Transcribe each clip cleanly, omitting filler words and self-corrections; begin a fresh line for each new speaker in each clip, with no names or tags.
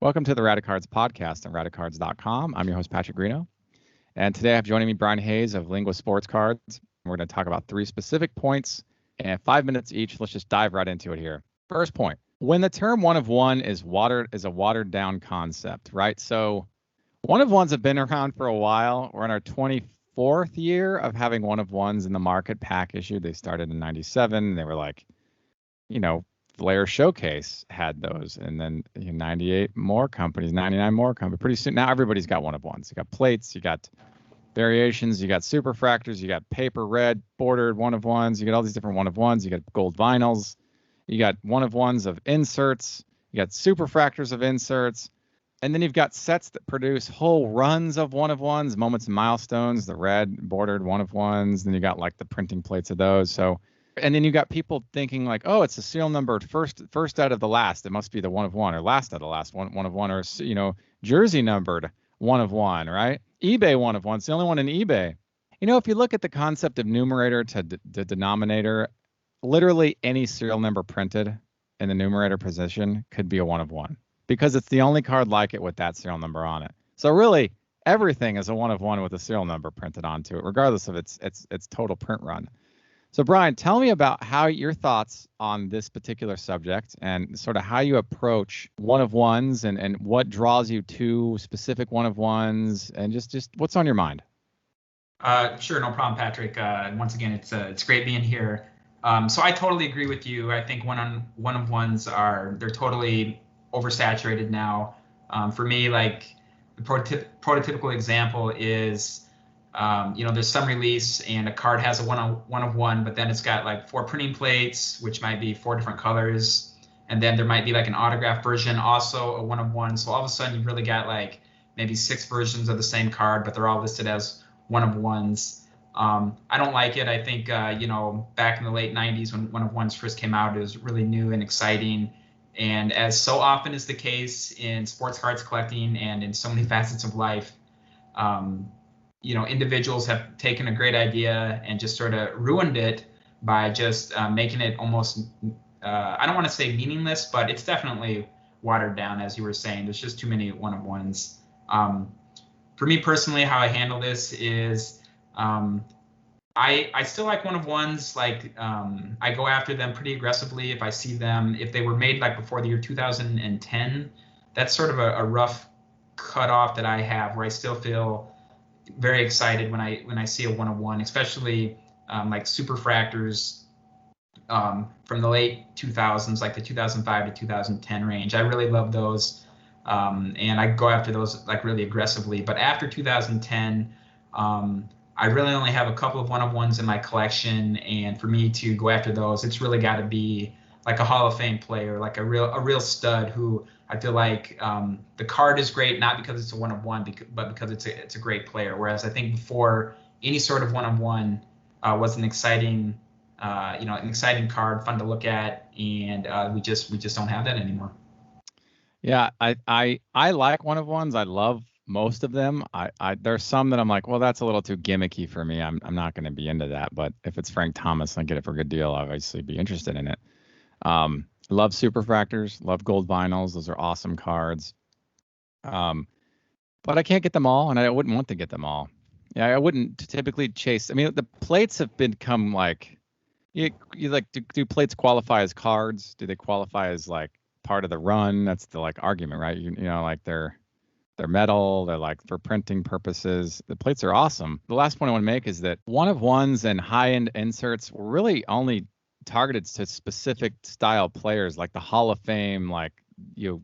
Welcome to the Radicards podcast on radicards.com. I'm your host, Patrick Greeno. And today I have joining me Brian Hayes of Lingua Sports Cards. We're going to talk about three specific points and 5 minutes each. Let's just dive right into it here. First point, when the term one of one is a watered down concept, right? So one of ones have been around for a while. We're in our 24th year of having one of ones in the market, pack issue. They started in 97. They were like, Flair Showcase had those, and then 98 more companies, 99 more companies. Pretty soon now everybody's got one of ones. You got plates, you got variations, you got superfractors, you got paper red bordered one of ones, you got all these different one of ones, you got gold vinyls, you got one of ones of inserts, you got superfractors of inserts, and then you've got sets that produce whole runs of one of ones, moments and milestones, the red bordered one of ones, then you got like the printing plates of those. And then you got people thinking like, oh, it's a serial numbered first out of the last. It must be the one of one, or last out of the last one of one, or jersey numbered one of one, right? eBay one of one. It's the only one in eBay. If you look at the concept of numerator to the denominator, literally any serial number printed in the numerator position could be a one of one because it's the only card like it with that serial number on it. So really, everything is a one of one with a serial number printed onto it, regardless of its total print run. So Brian, tell me about how your thoughts on this particular subject and sort of how you approach one of ones and what draws you to specific one of ones and just what's on your mind.
Sure, no problem, Patrick. Once again, it's great being here. So I totally agree with you. I think one of ones they're totally oversaturated now. For me, like the prototypical example is. There's some release and a card has a one of one, but then it's got like 4 printing plates, which might be 4 different colors. And then there might be like an autograph version, also a one of one. So all of a sudden you've really got like maybe 6 versions of the same card, but they're all listed as one of ones. I don't like it. I think, back in the late 90s when one of ones first came out, it was really new and exciting. And as so often is the case in sports cards collecting and in so many facets of life, individuals have taken a great idea and just sort of ruined it by just making it almost, I don't want to say meaningless, but it's definitely watered down, as you were saying. There's just too many one-of-ones. For me personally, how I handle this is I still like one-of-ones. Like I go after them pretty aggressively if I see them. If they were made like before the year 2010, that's sort of a rough cutoff that I have where I still feel very excited when I see a one of one, especially like superfractors from the late 2000s, like the 2005 to 2010 range. I really love those, and I go after those like really aggressively. But after 2010, I really only have a couple of one of ones in my collection, and for me to go after those, it's really got to be like a Hall of Fame player, like a real stud who I feel like the card is great, not because it's a one of one, but because it's a great player. Whereas I think before, any sort of one of one was an exciting card, fun to look at, and we just don't have that anymore.
Yeah, I like one of ones. I love most of them. There's some that I'm like, well, that's a little too gimmicky for me. I'm not going to be into that. But if it's Frank Thomas and I get it for a good deal, I'll obviously be interested in it. Love superfractors, love gold vinyls. Those are awesome cards. But I can't get them all, and I wouldn't want to get them all. Yeah, I wouldn't typically chase. I mean, the plates have become like, you like, do plates qualify as cards? Do they qualify as like part of the run? That's the like argument, right? Like they're metal. They're like for printing purposes. The plates are awesome. The last point I want to make is that one of ones and high-end inserts were really only targeted to specific style players, like the Hall of Fame, like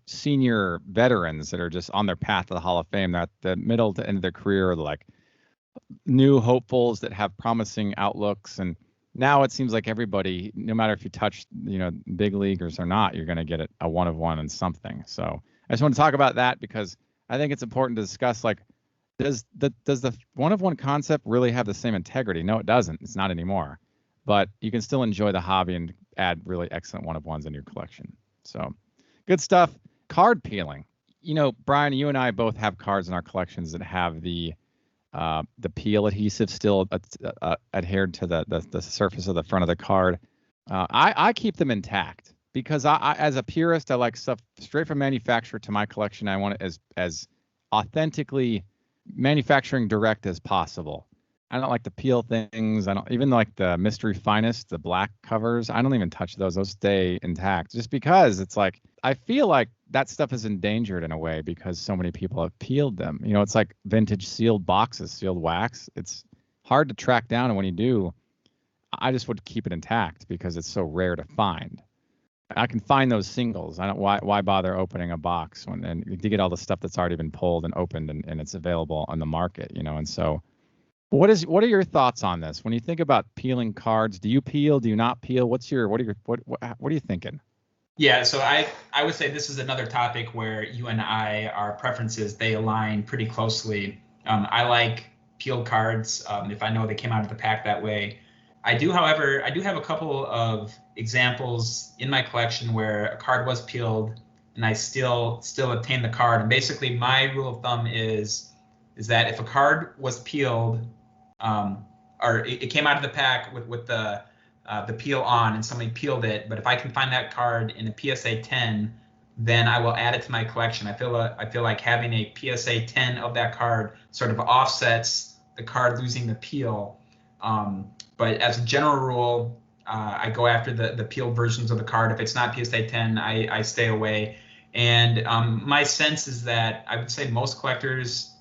senior veterans that are just on their path to the Hall of Fame. They're at the middle to end of their career, or like new hopefuls that have promising outlooks. And now it seems like everybody, no matter if you touch big leaguers or not, you're going to get a one of one and something. So I just want to talk about that because I think it's important to discuss, like, does the one of one concept really have the same integrity? No, it doesn't. It's not anymore. But you can still enjoy the hobby and add really excellent one of ones in your collection. So good stuff. Card peeling. Brian, you and I both have cards in our collections that have the peel adhesive still adhered to the surface of the front of the card. I keep them intact because I as a purist, I like stuff straight from manufacturer to my collection. I want it as authentically manufacturing direct as possible. I don't like the peel things. I don't even like the mystery finest, the black covers. I don't even touch those. Those stay intact just because it's like I feel like that stuff is endangered in a way because so many people have peeled them. You know, it's like vintage sealed boxes, sealed wax. It's hard to track down, and when you do, I just would keep it intact because it's so rare to find. I can find those singles. I don't why bother opening a box when and you get all the stuff that's already been pulled and opened and it's available on the market, you know. And so what are your thoughts on this? When you think about peeling cards, do you peel? Do you not peel? What are you thinking?
Yeah, so I would say this is another topic where you and I, our preferences, they align pretty closely. I like peeled cards if I know they came out of the pack that way. However, I do have a couple of examples in my collection where a card was peeled and I still obtained the card. And basically, my rule of thumb is that if a card was peeled, or it came out of the pack with the peel on and somebody peeled it, but if I can find that card in a PSA 10, then I will add it to my collection. I feel like having a PSA 10 of that card sort of offsets the card losing the peel. But as a general rule, I go after the peeled versions of the card. If it's not PSA 10, I stay away. And my sense is that I would say most collectors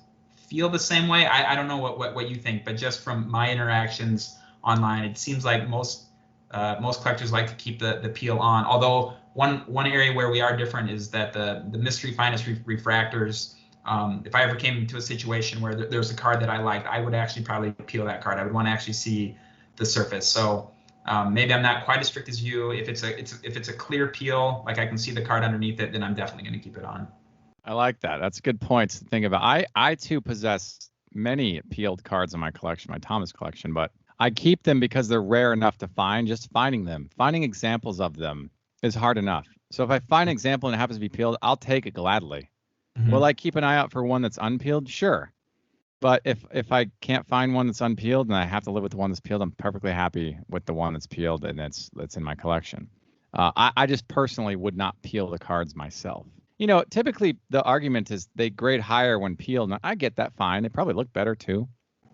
feel the same way. I don't know what you think, but just from my interactions online, it seems like most collectors like to keep the peel on. Although one area where we are different is that the mystery finest refractors. If I ever came into a situation where there's a card that I liked, I would actually probably peel that card. I would want to actually see the surface. So maybe I'm not quite as strict as you. If it's a clear peel, like I can see the card underneath it, then I'm definitely going to keep it on.
I like that. That's good points to think about. I too possess many peeled cards in my collection, my Thomas collection, but I keep them because they're rare enough to find. Just finding examples of them is hard enough. So if I find an example and it happens to be peeled, I'll take it gladly. Mm-hmm. Will I keep an eye out for one that's unpeeled? Sure. But if I can't find one that's unpeeled and I have to live with the one that's peeled, I'm perfectly happy with the one that's peeled and that's in my collection. I just personally would not peel the cards myself. You know, typically the argument is they grade higher when peeled. And I get that fine. They probably look better too.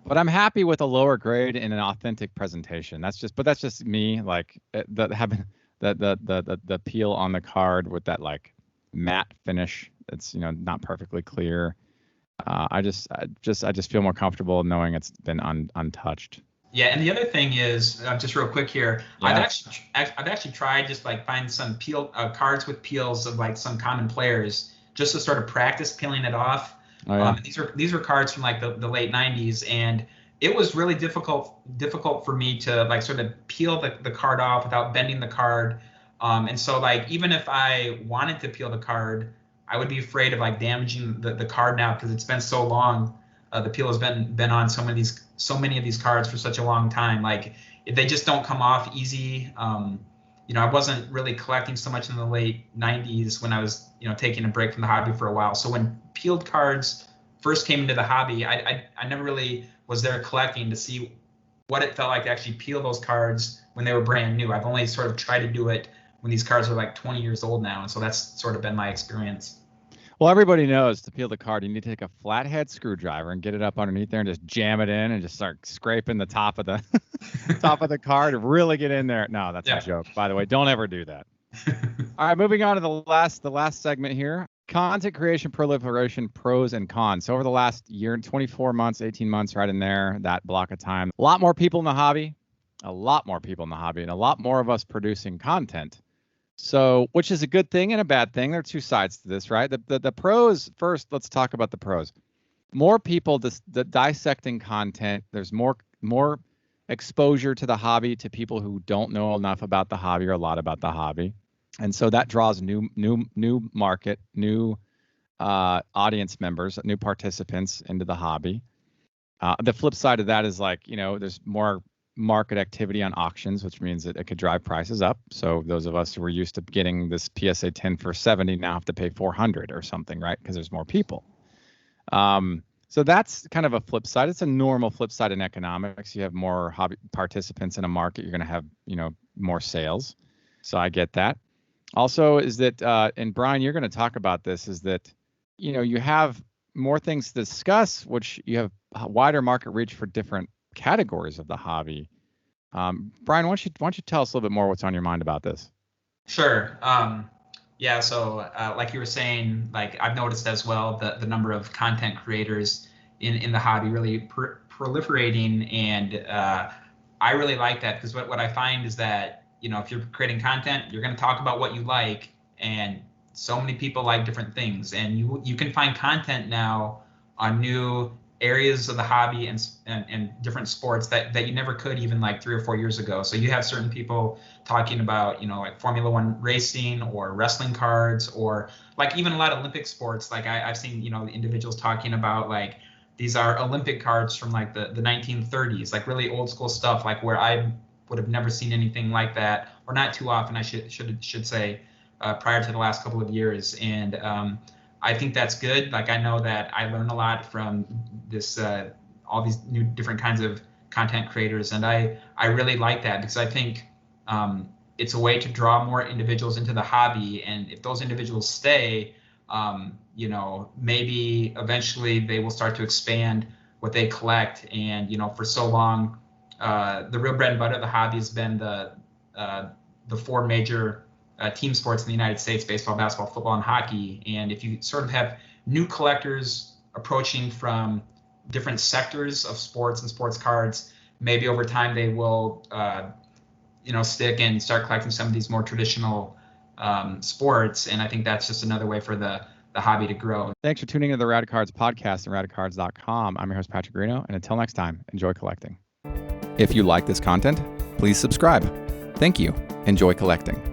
But I'm happy with a lower grade in an authentic presentation. That's just me. Like having the peel on the card with that like matte finish. It's, you know, not perfectly clear. I just feel more comfortable knowing it's been untouched.
Yeah, and the other thing is, just real quick here, yeah. I've actually tried just like find some peel cards with peels of like some common players just to sort of practice peeling it off. Oh, yeah. These were cards from like the late 90s, and it was really difficult for me to like sort of peel the card off without bending the card. And so like even if I wanted to peel the card, I would be afraid of like damaging the card now because it's been so long. The peel has been on so many of these cards for such a long time. Like if they just don't come off easy. You know, I wasn't really collecting so much in the late 90s when I was, you know, taking a break from the hobby for a while. So when peeled cards first came into the hobby, I never really was there collecting to see what it felt like to actually peel those cards when they were brand new. I've only sort of tried to do it when these cards are like 20 years old now. And so that's sort of been my experience.
Well, everybody knows to peel the card, you need to take a flathead screwdriver and get it up underneath there and just jam it in and just start scraping the top of the top of the card and really get in there. No, that's a joke, by the way. Don't ever do that. All right, moving on to the last segment here. Content creation proliferation, pros and cons. So over the last year, 24 months, 18 months, right in there, that block of time, a lot more people in the hobby, and a lot more of us producing content. So, which is a good thing and a bad thing. There are two sides to this, right? The pros first. Let's talk about the pros. More people dissecting content. There's more exposure to the hobby to people who don't know enough about the hobby or a lot about the hobby, and so that draws new market, new audience members, new participants into the hobby. The flip side of that is like, you know, there's more market activity on auctions, which means that it could drive prices up. So those of us who were used to getting this PSA 10 for 70 now have to pay 400 or something, right? Because there's more people. So that's kind of a flip side. It's a normal flip side in economics. You have more hobby participants in a market, you're going to have, you know, more sales. So I get that. Also, is that, and Brian, you're going to talk about this, is that, you have more things to discuss, which you have a wider market reach for different categories of the hobby. Brian, why don't you tell us a little bit more what's on your mind about this?
Sure. Yeah. So, like you were saying, like I've noticed as well, the number of content creators in the hobby really proliferating, and I really like that because what I find is that if you're creating content, you're going to talk about what you like, and so many people like different things, and you can find content now on new areas of the hobby and different sports that you never could even like 3 or 4 years ago. So you have certain people talking about like Formula One racing or wrestling cards, or like even a lot of Olympic sports. Like I've seen individuals talking about like these are Olympic cards from like the 1930s, like really old school stuff, like where I would have never seen anything like that, or not too often, I should say, prior to the last couple of years. And I think that's good. Like I know that I learn a lot from this, all these new different kinds of content creators, and I really like that because I think it's a way to draw more individuals into the hobby, and if those individuals stay, maybe eventually they will start to expand what they collect. And for so long, the real bread and butter of the hobby has been the 4 major team sports in the United States: baseball, basketball, football, and hockey. And if you sort of have new collectors approaching from different sectors of sports and sports cards, maybe over time they will stick and start collecting some of these more traditional sports. And I think that's just another way for the hobby to grow.
Thanks for tuning into the Radicards podcast at Radicards.com. I'm your host, Patrick Greeno, and until next time, enjoy collecting. If you like this content, please subscribe. Thank you. Enjoy collecting.